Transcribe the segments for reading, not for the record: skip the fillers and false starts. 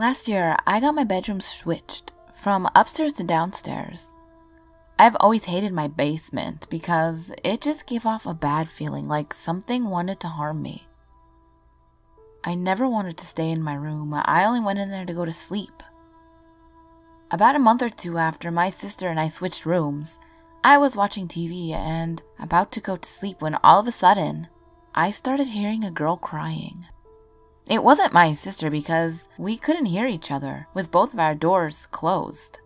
Last year, I got my bedroom switched from upstairs to downstairs. I've always hated my basement because it just gave off a bad feeling, like something wanted to harm me. I never wanted to stay in my room. I only went in there to go to sleep. About a month or two after my sister and I switched rooms, I was watching TV and about to go to sleep when all of a sudden, I started hearing a girl crying. It wasn't my sister because we couldn't hear each other with both of our doors closed.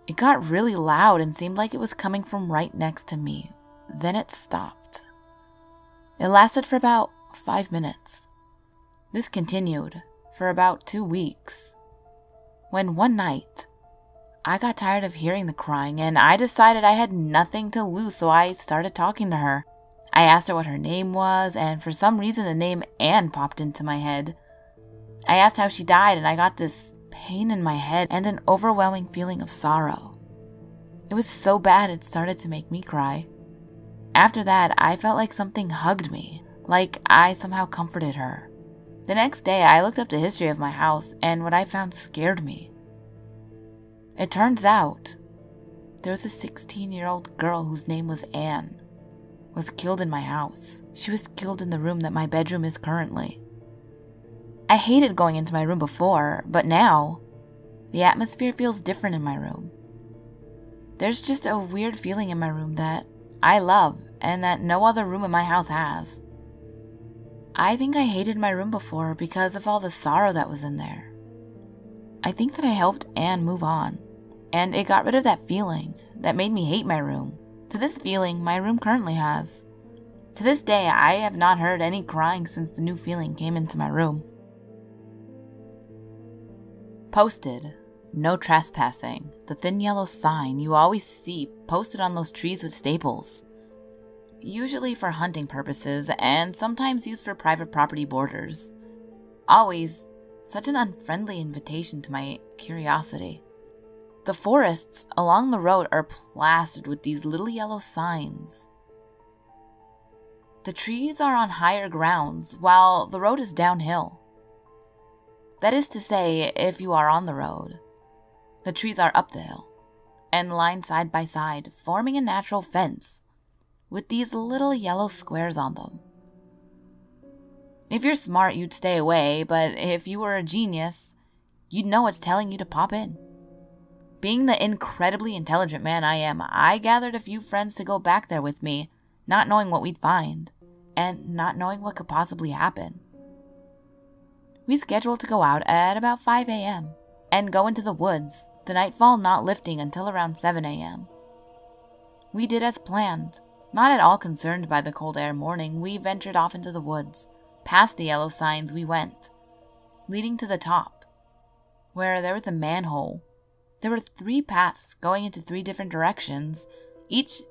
It got really loud and seemed like it was coming from right next to me. Then it stopped. It lasted for about 5 minutes. This continued for about 2 weeks. When one night, I got tired of hearing the crying and I decided I had nothing to lose, so I started talking to her. I asked her what her name was, and for some reason the name Anne popped into my head. I asked how she died, and I got this pain in my head and an overwhelming feeling of sorrow. It was so bad it started to make me cry. After that, I felt like something hugged me, like I somehow comforted her. The next day, I looked up the history of my house, and what I found scared me. It turns out, there was a 16-year-old girl whose name was Anne. Was killed in my house. She was killed in the room that my bedroom is currently. I hated going into my room before, but now, the atmosphere feels different in my room. There's just a weird feeling in my room that I love and that no other room in my house has. I think I hated my room before because of all the sorrow that was in there. I think that I helped Anne move on, and it got rid of that feeling that made me hate my room. To this feeling my room currently has. To this day, I have not heard any crying since the new feeling came into my room. Posted, no trespassing, the thin yellow sign you always see posted on those trees with staples. Usually for hunting purposes and sometimes used for private property borders. Always such an unfriendly invitation to my curiosity. The forests along the road are plastered with these little yellow signs. The trees are on higher grounds while the road is downhill. That is to say, if you are on the road, the trees are up the hill and lined side by side, forming a natural fence with these little yellow squares on them. If you're smart, you'd stay away, but if you were a genius, you'd know it's telling you to pop in. Being the incredibly intelligent man I am, I gathered a few friends to go back there with me, not knowing what we'd find, and not knowing what could possibly happen. We scheduled to go out at about 5 a.m. and go into the woods, the nightfall not lifting until around 7 a.m. We did as planned. Not at all concerned by the cold air morning, we ventured off into the woods. Past the yellow signs we went, leading to the top, where there was a manhole. There were 3 paths going into 3 different directions, each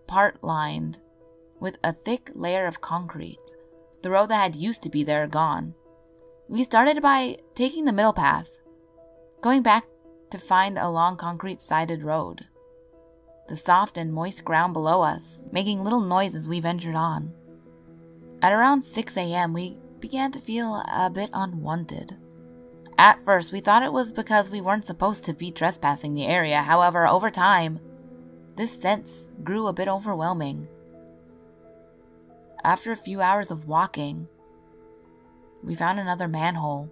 part lined with a thick layer of concrete. The road that had used to be there gone. We started by taking the middle path, going back to find a long concrete-sided road. The soft and moist ground below us, making little noise as we ventured on. At around 6 a.m., we began to feel a bit unwanted. At first, we thought it was because we weren't supposed to be trespassing the area. However, over time, this sense grew a bit overwhelming. After a few hours of walking, we found another manhole.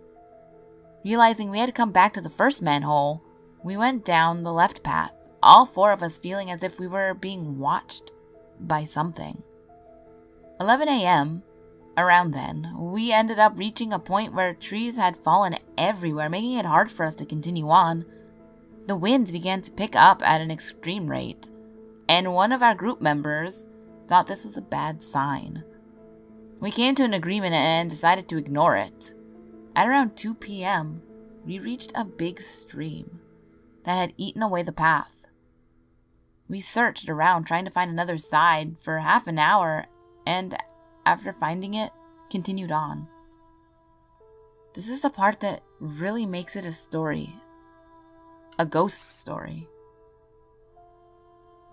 Realizing we had come back to the first manhole, we went down the left path, all 4 of us feeling as if we were being watched by something. 11 a.m., around then, we ended up reaching a point where trees had fallen everywhere, making it hard for us to continue on. The winds began to pick up at an extreme rate, and one of our group members thought this was a bad sign. We came to an agreement and decided to ignore it. At around 2 p.m., we reached a big stream that had eaten away the path. We searched around trying to find another side for half an hour, and after finding it, continued on. This is the part that really makes it a story. A ghost story.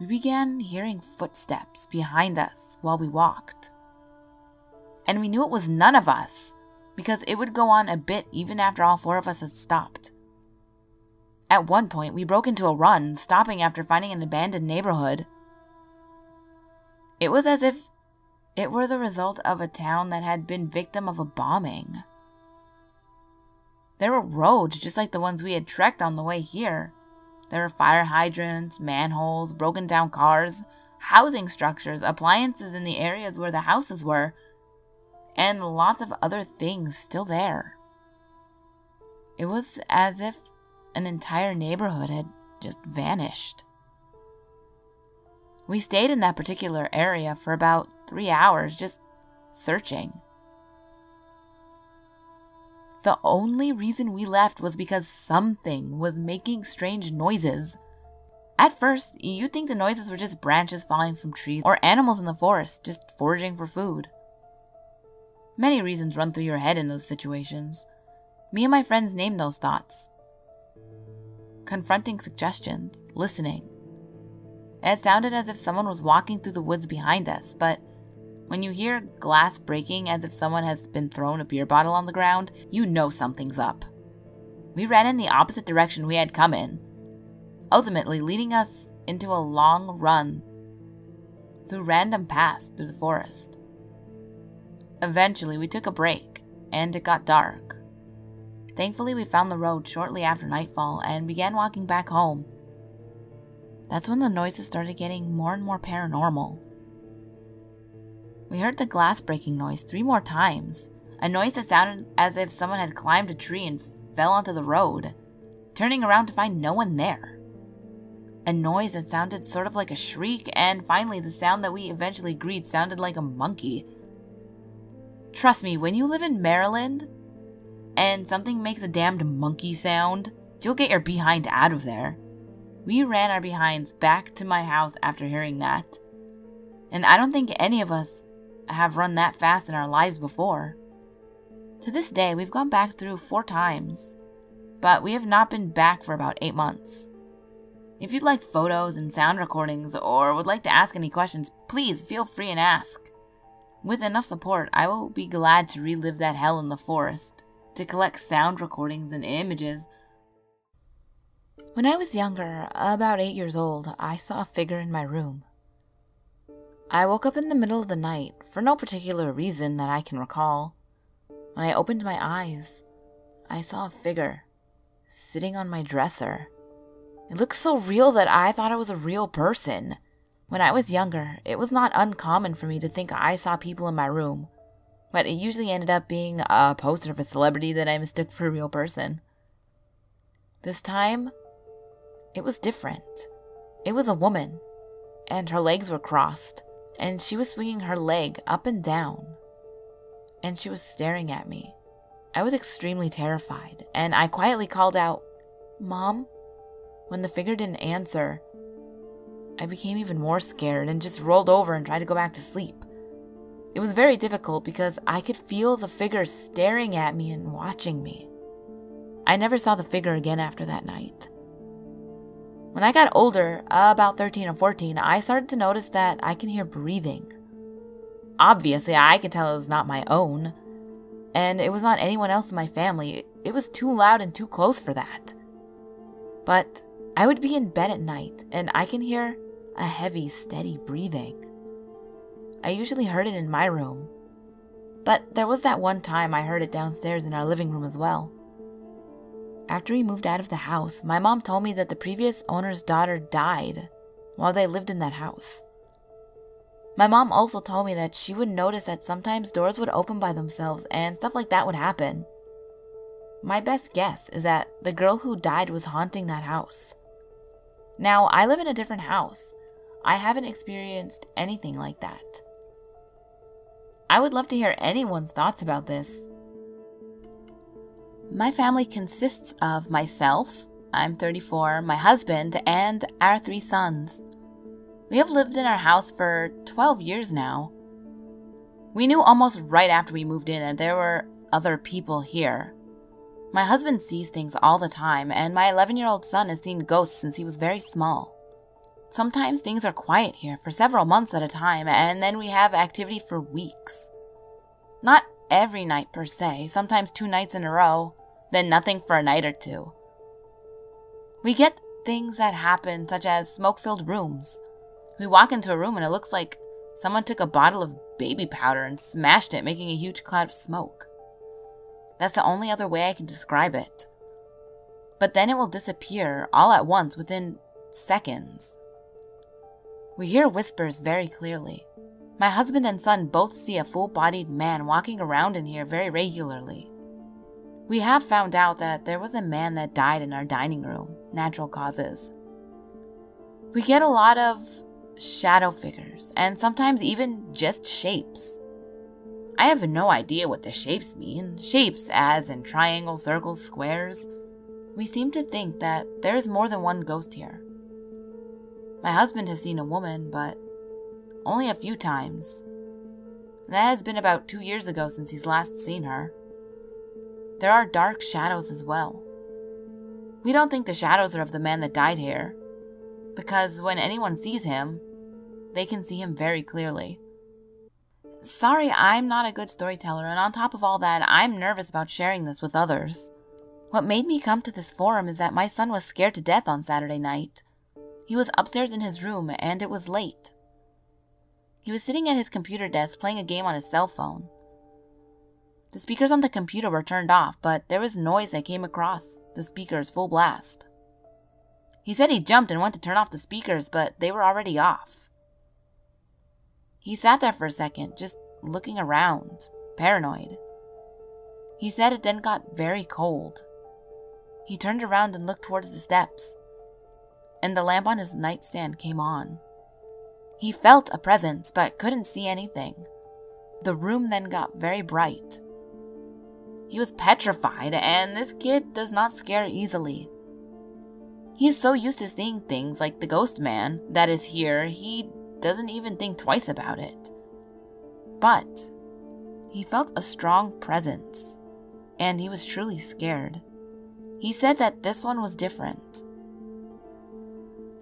We began hearing footsteps behind us while we walked. And we knew it was none of us, because it would go on a bit even after all 4 of us had stopped. At one point, we broke into a run, stopping after finding an abandoned neighborhood. It was as if it were the result of a town that had been victim of a bombing. There were roads just like the ones we had trekked on the way here. There were fire hydrants, manholes, broken down cars, housing structures, appliances in the areas where the houses were, and lots of other things still there. It was as if an entire neighborhood had just vanished. We stayed in that particular area for about 3 hours just searching. The only reason we left was because something was making strange noises. At first, you'd think the noises were just branches falling from trees or animals in the forest just foraging for food. Many reasons run through your head in those situations. Me and my friends named those thoughts. Confronting suggestions, listening. It sounded as if someone was walking through the woods behind us, but when you hear glass breaking as if someone has been thrown a beer bottle on the ground, you know something's up. We ran in the opposite direction we had come in, ultimately leading us into a long run through random paths through the forest. Eventually, we took a break, and it got dark. Thankfully, we found the road shortly after nightfall and began walking back home. That's when the noises started getting more and more paranormal. We heard the glass breaking noise 3 more times, a noise that sounded as if someone had climbed a tree and fell onto the road, turning around to find no one there. A noise that sounded sort of like a shriek, and finally the sound that we eventually agreed sounded like a monkey. Trust me, when you live in Maryland and something makes a damned monkey sound, you'll get your behind out of there. We ran our behinds back to my house after hearing that, and I don't think any of us have run that fast in our lives before. To this day, we've gone back through 4 times, but we have not been back for about 8 months. If you'd like photos and sound recordings or would like to ask any questions, please feel free and ask. With enough support, I will be glad to relive that hell in the forest, to collect sound recordings and images. When I was younger, about 8 years old, I saw a figure in my room. I woke up in the middle of the night for no particular reason that I can recall. When I opened my eyes, I saw a figure sitting on my dresser. It looked so real that I thought it was a real person. When I was younger, it was not uncommon for me to think I saw people in my room, but it usually ended up being a poster of a celebrity that I mistook for a real person. This time, it was different. It was a woman, and her legs were crossed, and she was swinging her leg up and down, and she was staring at me. I was extremely terrified, and I quietly called out, "Mom?" When the figure didn't answer, I became even more scared and just rolled over and tried to go back to sleep. It was very difficult because I could feel the figure staring at me and watching me. I never saw the figure again after that night. When I got older, about 13 or 14, I started to notice that I can hear breathing. Obviously, I could tell it was not my own, and it was not anyone else in my family. It was too loud and too close for that. But I would be in bed at night, and I can hear a heavy, steady breathing. I usually heard it in my room, but there was that one time I heard it downstairs in our living room as well. After we moved out of the house, my mom told me that the previous owner's daughter died while they lived in that house. My mom also told me that she would notice that sometimes doors would open by themselves and stuff like that would happen. My best guess is that the girl who died was haunting that house. Now, I live in a different house. I haven't experienced anything like that. I would love to hear anyone's thoughts about this. My family consists of myself, I'm 34, my husband, and our 3 sons. We have lived in our house for 12 years now. We knew almost right after we moved in that there were other people here. My husband sees things all the time, and my 11-year-old son has seen ghosts since he was very small. Sometimes things are quiet here for several months at a time, and then we have activity for weeks. Not every night per se, sometimes 2 nights in a row, then nothing for a night or two. We get things that happen, such as smoke-filled rooms. We walk into a room and it looks like someone took a bottle of baby powder and smashed it, making a huge cloud of smoke. That's the only other way I can describe it. But then it will disappear all at once within seconds. We hear whispers very clearly. My husband and son both see a full-bodied man walking around in here very regularly. We have found out that there was a man that died in our dining room, natural causes. We get a lot of shadow figures, and sometimes even just shapes. I have no idea what the shapes mean. Shapes as in triangles, circles, squares. We seem to think that there is more than one ghost here. My husband has seen a woman, but only a few times. That has been about 2 years ago since he's last seen her. There are dark shadows as well. We don't think the shadows are of the man that died here, because when anyone sees him, they can see him very clearly. Sorry, I'm not a good storyteller, and on top of all that, I'm nervous about sharing this with others. What made me come to this forum is that my son was scared to death on Saturday night. He was upstairs in his room, and it was late. He was sitting at his computer desk playing a game on his cell phone. The speakers on the computer were turned off, but there was noise that came across the speakers full blast. He said he jumped and went to turn off the speakers, but they were already off. He sat there for a second, just looking around, paranoid. He said it then got very cold. He turned around and looked towards the steps, and the lamp on his nightstand came on. He felt a presence, but couldn't see anything. The room then got very bright. He was petrified, and this kid does not scare easily. He is so used to seeing things like the ghost man that is here, he doesn't even think twice about it. But he felt a strong presence, and he was truly scared. He said that this one was different.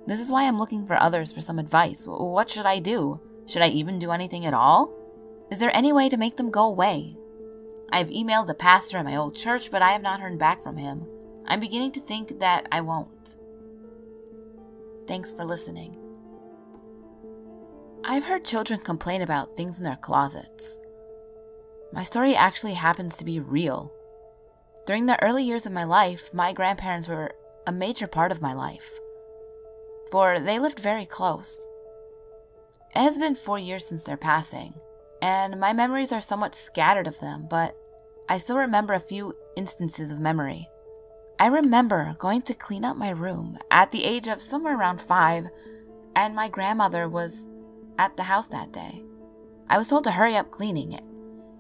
This is why I'm looking for others for some advice. What should I do? Should I even do anything at all? Is there any way to make them go away? I've emailed the pastor at my old church, but I have not heard back from him. I'm beginning to think that I won't. Thanks for listening. I've heard children complain about things in their closets. My story actually happens to be real. During the early years of my life, my grandparents were a major part of my life, for they lived very close. It has been 4 years since their passing, and my memories are somewhat scattered of them, but I still remember a few instances of memory. I remember going to clean up my room at the age of somewhere around 5, and my grandmother was at the house that day. I was told to hurry up cleaning it,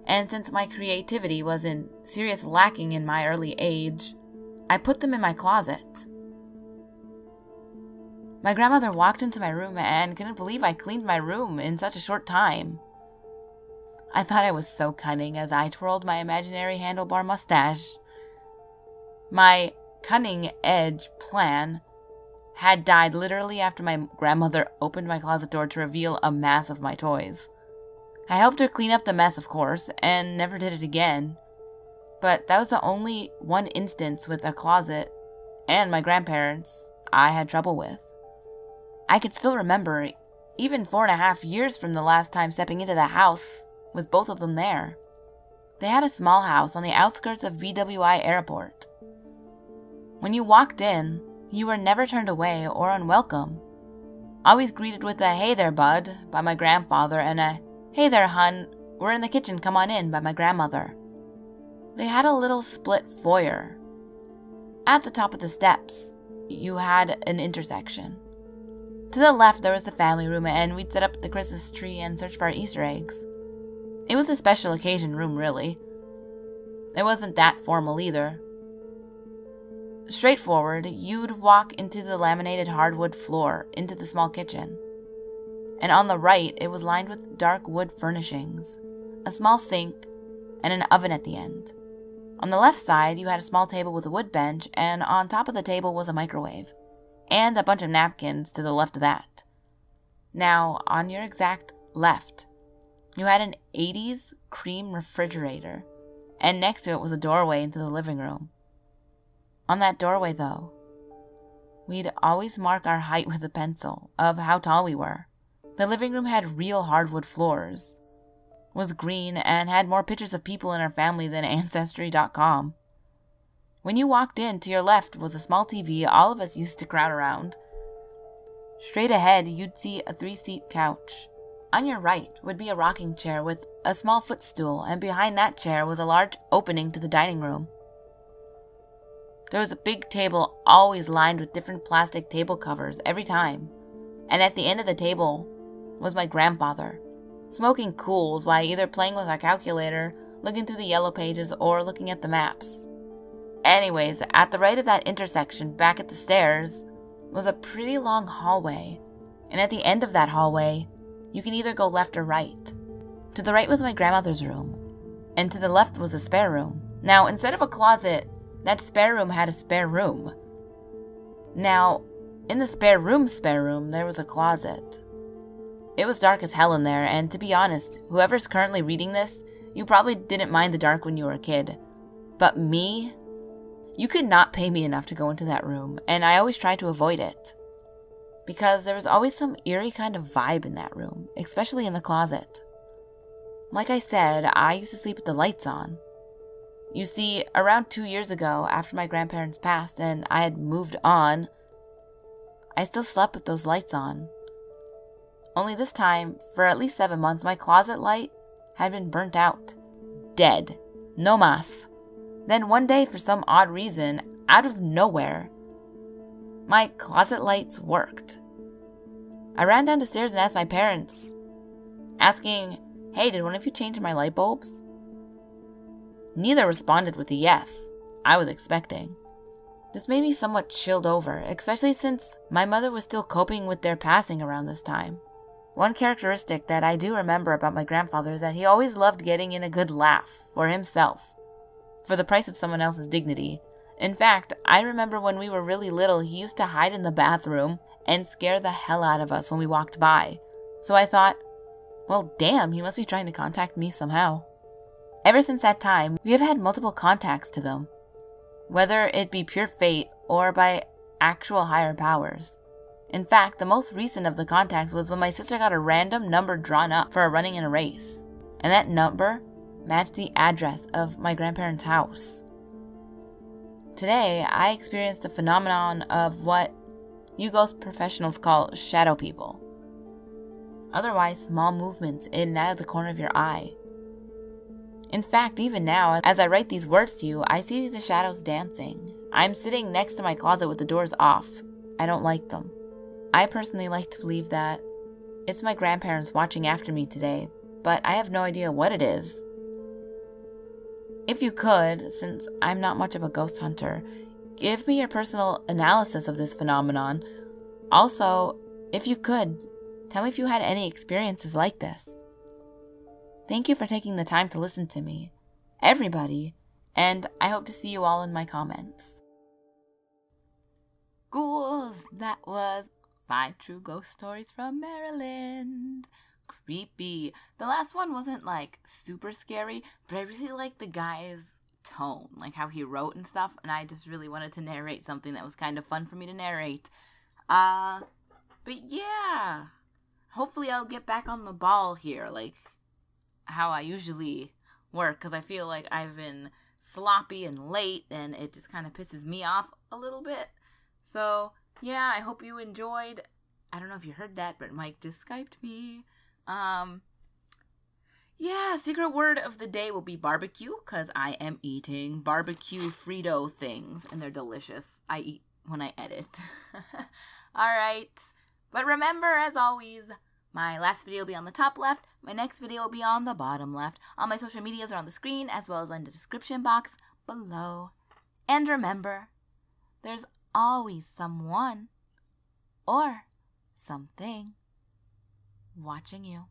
and since my creativity was in serious lacking in my early age, I put them in my closet. My grandmother walked into my room and couldn't believe I cleaned my room in such a short time. I thought I was so cunning as I twirled my imaginary handlebar mustache. My cunning edge plan had died literally after my grandmother opened my closet door to reveal a mass of my toys. I helped her clean up the mess, of course, and never did it again. But that was the only one instance with a closet and my grandparents I had trouble with. I could still remember, even 4.5 years from the last time stepping into the house with both of them there. They had a small house on the outskirts of BWI Airport. When you walked in, you were never turned away or unwelcome. Always greeted with a "Hey there, bud" by my grandfather and a "Hey there, hun, we're in the kitchen, come on in" by my grandmother. They had a little split foyer. At the top of the steps, you had an intersection. To the left, there was the family room, and we'd set up the Christmas tree and search for our Easter eggs. It was a special occasion room, really. It wasn't that formal either. Straightforward, you'd walk into the laminated hardwood floor into the small kitchen. And on the right, it was lined with dark wood furnishings, a small sink, and an oven at the end. On the left side, you had a small table with a wood bench, and on top of the table was a microwave, and a bunch of napkins to the left of that. Now, on your exact left, You had an 80s cream refrigerator, and next to it was a doorway into the living room. On that doorway, though, we'd always mark our height with a pencil of how tall we were. The living room had real hardwood floors, was green, and had more pictures of people in our family than Ancestry.com. When you walked in, to your left was a small TV all of us used to crowd around. Straight ahead, you'd see a 3-seat couch. On your right would be a rocking chair with a small footstool, and behind that chair was a large opening to the dining room. There was a big table always lined with different plastic table covers every time, and at the end of the table was my grandfather, smoking cools while either playing with our calculator, looking through the yellow pages, or looking at the maps. Anyways, at the right of that intersection, back at the stairs, was a pretty long hallway, and at the end of that hallway, you can either go left or right. To the right was my grandmother's room, and to the left was a spare room. Now, instead of a closet, that spare room had a spare room. Now, in the spare room, there was a closet. It was dark as hell in there, and to be honest, whoever's currently reading this, you probably didn't mind the dark when you were a kid. But me? You could not pay me enough to go into that room, and I always tried to avoid it. Because there was always some eerie kind of vibe in that room, especially in the closet. Like I said, I used to sleep with the lights on. You see, around 2 years ago, after my grandparents passed and I had moved on, I still slept with those lights on. Only this time, for at least 7 months, my closet light had been burnt out. Dead. No mas. Then one day, for some odd reason, out of nowhere, my closet lights worked. I ran down the stairs and asked my parents, asking, "Hey, did one of you change my light bulbs?" Neither responded with a yes I was expecting. This made me somewhat chilled over, especially since my mother was still coping with their passing around this time. One characteristic that I do remember about my grandfather is that he always loved getting in a good laugh for himself, for the price of someone else's dignity. In fact, I remember when we were really little, he used to hide in the bathroom and scare the hell out of us when we walked by. So I thought, well, damn, he must be trying to contact me somehow. Ever since that time, we have had multiple contacts to them, whether it be pure fate or by actual higher powers. In fact, the most recent of the contacts was when my sister got a random number drawn up for running in a race, and that number matched the address of my grandparents' house. Today, I experienced the phenomenon of what you ghost professionals call shadow people. Otherwise, small movements in and out of the corner of your eye. In fact, even now, as I write these words to you, I see the shadows dancing. I'm sitting next to my closet with the doors off. I don't like them. I personally like to believe that it's my grandparents watching after me today, but I have no idea what it is. If you could, since I'm not much of a ghost hunter, give me your personal analysis of this phenomenon. Also, if you could, tell me if you had any experiences like this. Thank you for taking the time to listen to me, everybody, and I hope to see you all in my comments. Ghouls, that was 5 true ghost stories from Maryland. Creepy. The last one wasn't like super scary, but I really liked the guy's tone, like how he wrote and stuff, and I just really wanted to narrate something that was kind of fun for me to narrate. But yeah, hopefully I'll get back on the ball here, like how I usually work, because I feel like I've been sloppy and late, and it just kind of pisses me off a little bit. So yeah, I hope you enjoyed. I don't know if you heard that, but Mike just Skyped me. Yeah, secret word of the day will be barbecue, because I am eating barbecue Frito things, and they're delicious. I eat when I edit. Alright, but remember, as always, my last video will be on the top left, my next video will be on the bottom left. All my social medias are on the screen, as well as in the description box below. And remember, there's always someone or something watching you.